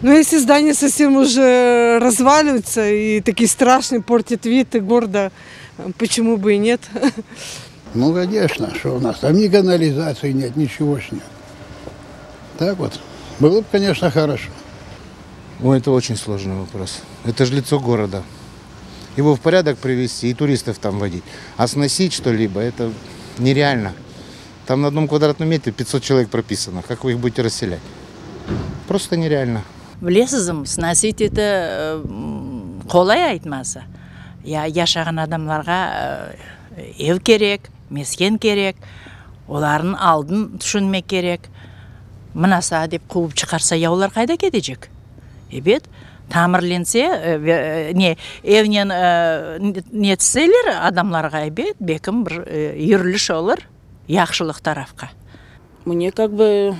Но если здание совсем уже разваливается и такие страшные, портят вид и города, почему бы и нет? Ну, конечно, что у нас там ни канализации нет, ничего ж нет. Так вот, было бы, конечно, хорошо. Ой, это очень сложный вопрос. Это же лицо города. Его в порядок привести и туристов там водить. А сносить что-либо, это нереально. Там на одном квадратном метре 500 человек прописано. Как вы их будете расселять? Просто нереально. Білесізім, сносить это қолай айтмасы. Яшаған адамларға ев керек, мескен керек, олардың алдын түшінмек керек. Мынаса деп қуып шығарса, олар қайда кетecek? Ебет, тамырленсе, евнен нетселер адамларға ебет, бекім бір үйірліш олар, яқшылық тарафқа. Мне как бы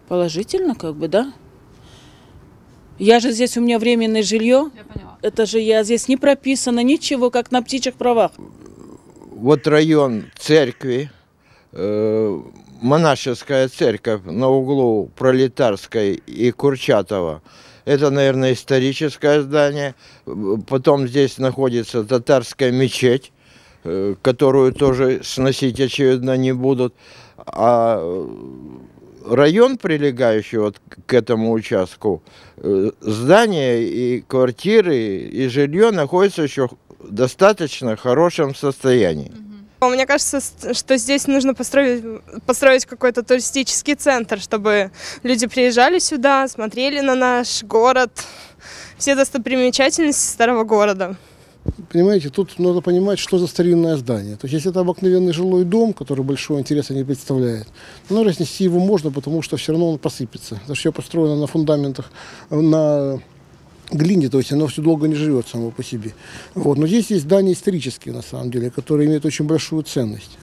положительно, как бы, да? Я же здесь, у меня временное жилье. Это же я здесь не прописана, ничего, как на птичьих правах. Вот район церкви, монашеская церковь на углу Пролетарской и Курчатова. Это, наверное, историческое здание. Потом здесь находится татарская мечеть, которую тоже сносить, очевидно, не будут. А район, прилегающий вот к этому участку, здания и квартиры, и жилье находятся еще в достаточно хорошем состоянии. Мне кажется, что здесь нужно построить какой-то туристический центр, чтобы люди приезжали сюда, смотрели на наш город, все достопримечательности старого города. Понимаете, тут надо понимать, что за старинное здание. То есть, если это обыкновенный жилой дом, который большого интереса не представляет, но разнести его можно, потому что все равно он посыпется. Потому что все построено на фундаментах, на глине, то есть оно все долго не живет само по себе. Вот. Но здесь есть здания исторические, на самом деле, которые имеют очень большую ценность.